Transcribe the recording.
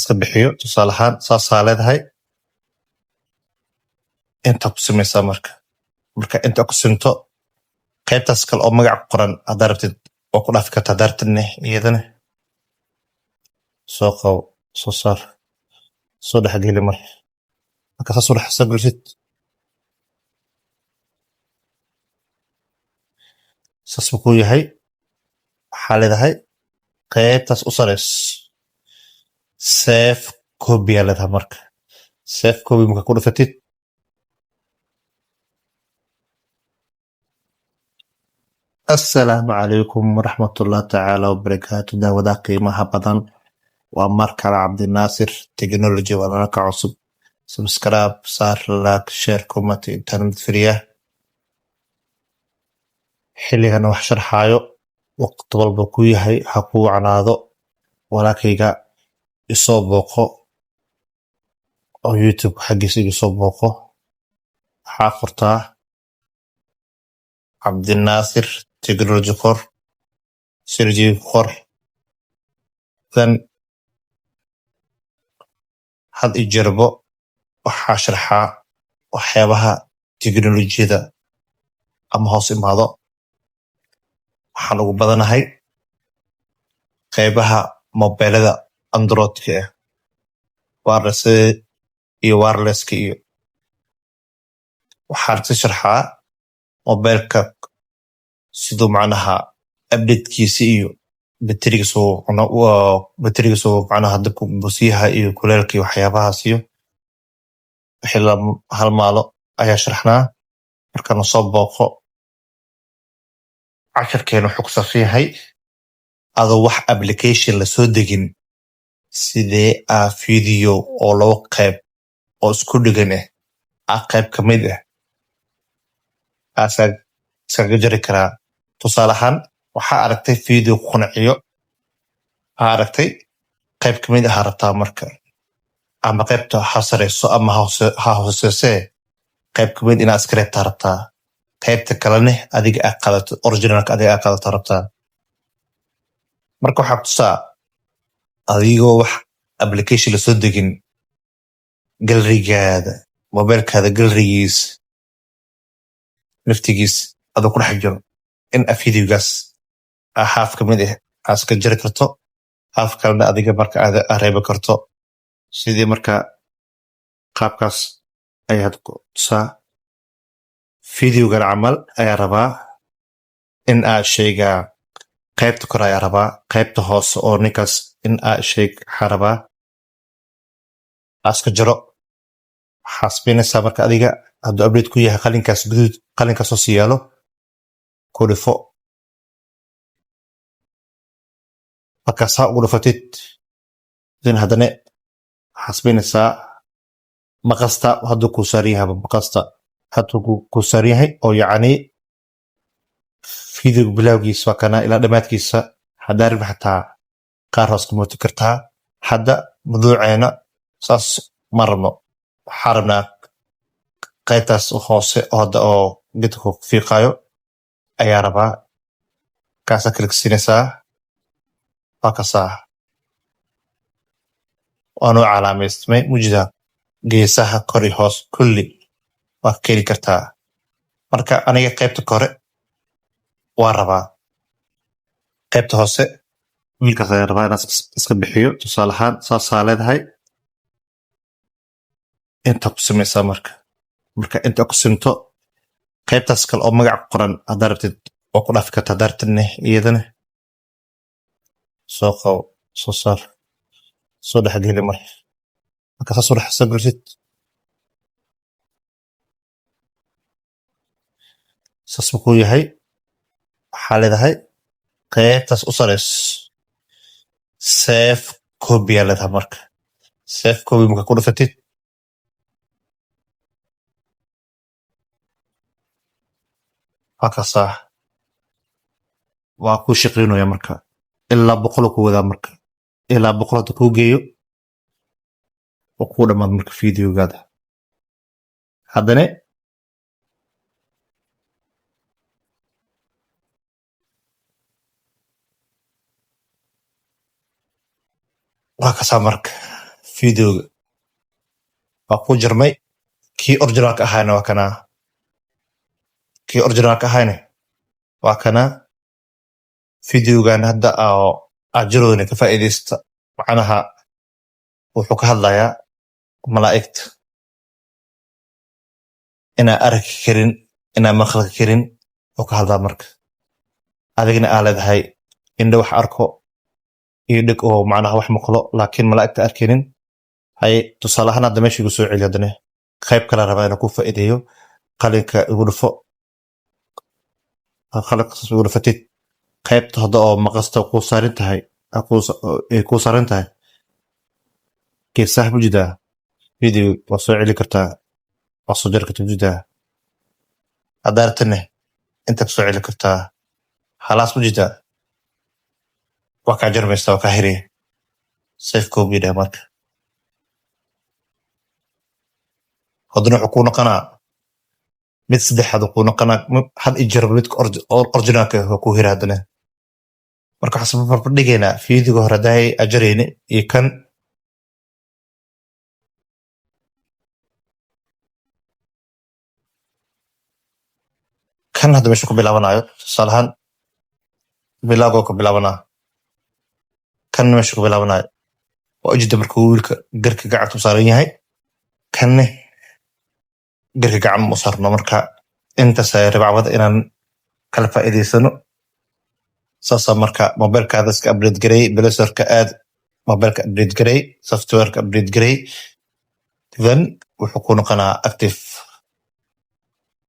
iska bixiyo tusaale ahaan saasaa leedahay inta ku samaysaa marka inta ku sinto qaybtaas kale oo magac ku qoran haddaa rabtid oo ku dhaafi karta haddaa rabtidne iyadana soo qabo soo saar soo dhexgeli marka saas u dhex soo gelisid saas buu ku yahay waxaa leedahay qaybtaas u sareys save copy aa leedahay marka save copy marka ku dhufatid assalaamu calaykum waraxmatullahi tacaala wabarakaatu daawada qiimaha badan waa mar kale cabdinaasir technology wadanka cusub subscribe saar like share comment internet free xilligana wax sharxaayo waqti walba ku yahay ha kuu canaado walaalkayga isoo booqo oo youtube xaggiisa isoo booqo waxaa furtaa cabdinaasir technology qor sirji qor then had i jarbo waxaa sharxaa waxyaabaha teknolojiyada ama hoos imaado waxaan ugu badanahay qaybaha mobilada androidka ah wireless iyo wirelesska iyo waxaan si sharxaa mobilka sidoo macnaha updatekiisa iyo baterigiisa macnaha dabka busiyaha iyo kuleelka iyo waxyaabahaas iyo wixii hal maalo ayaa sharxnaa markana soo booqo casharkeena wuxuu ku saabsan yahay adoo wax application lasoo degin sidee video oo laba qayb oo isku dhigan qayb ka mid iskaga jari karaa tusaale ahaan waxaa aragtay video ku qanciyo waxaa aragtay qayb ka mid rabtaa marka ama qaybta ha sareyso ama ha hooseyse qayb ka mid inaad iska reebtaa rabtaa qaybta kalene adiga aad qaadato originalka adiga aad qaadato rabtaa marka waxaa tusaa adigoo wax application lasoo degin galerigaada mobilkaada galerigiis naftigiis adoo ku dhex jiro in videogaas haaf ka mid aad iska jari karto haaf kalena adiga marka aad reebi karto sidii marka qaabkaas ayaad tusaa videogan camal ayaa rabaa in aad sheygaa qaybta kore ayaa rabaa qaybta hoose oo ninkaas in aad sheeg waxaa rabaa iska jaro waxaa samaynaysaa marka adiga hadduu update ku yahay qalinkaas guduud qalinkaas hoos yaalo ku dhifo markaasaa ugu dhifatid then haddana waxaa samaynaysaa maqasta hadduu kuu saaran yahay maqasta hadduu kuu saaran yahay oo yacni video bilowgiisa waa kana ilaa dhammaadkiisa haddaa rabin xataa qaar hoos ka mooti kartaa hadda mawduuceena saas ma rabno waxaa rabnaa qaybtaas hoose oo hadda oo gedka ku fiiqaayo ayaa rabaa kaasaa kaligsiinaysaa waa kasaa waanuu calaamaysmay mujida geesaha kor iyo hoos kulli waa ka heli kartaa marka aniga qaybta kore waa rabaa qaybta hoose wiilkaas ayaa rabaa inaad iska bixiyo tusaale ahaan saasaa leedahay inta ku samaysaa marka inta ku sinto qaybtaas kale oo magac ku qoran haddaa rabtid oo ku dhaafi karta haddaa rabtidne iyadana soo qabo soo saar soo dhexgeli marka saas u dhex soo gelisid saas buu ku yahay waxaa leedahay qaybtaas u sareys save copy aa leedahay marka save copy marka ku dhufatid halkaasaa waa kuu shaqeynaya marka ilaa 100 ku wadaa marka ilaa 100 hadda kuu geeyo oo kuu dhammaad marka videogaada haddana waa kasaa marka videoga waa ku jarmay kii originalka ahayna waa kana kii originalka ahayna waa kana videogan hadda oo ajiroona ka faa'iideysta macnaha wuxuu ka hadlayaa malaa'igta inaa arki karin inaa maqli karin oo ka hadlaa marka adigna aa leedahay indho wax arko iyo dhig oo macnaha wax maqlo laakiin malaa'igta arkaynin hay tusaale ahaan hadda meesha igu soo celi haddana qayb kale rabaa inaan ku faa'iideeyo qalinka igu dhufo qalinka igu dhufatid qaybta hadda oo maqasta ku saaran tahay ku saaran tahay geesaha bujidaa video waa soo celi kartaa waa soo jari kartaa bujidaa haddaartane inta ku soo celi kartaa halaas bujidaa waa kaa jarmaysta waa kaa hiriya safe koobiyadha marka haddana wuxuu kuu noqonaa mid saddexaad kuu noqonaa had i jarba midka originalka waa kuu hira haddana marka waxaan barbardhigaynaa fiidiga hore haddaay ajarayni iyo kan hadda meesha ku bilaabanayo tusaale ahaan bilawgoo ka bilaabanaa kan meesha ku bilaabanayo waa ujida markuu wiilka garka gacanta u saaran yahay kanne garka gacan ma u saarno marka intaas ay rabacbada inaan kala faa'iidaysano saasaa marka mobilkaada iska update garay blazerka aad mobilka update garay softwareka update garay then wuxuu ku noqonaa active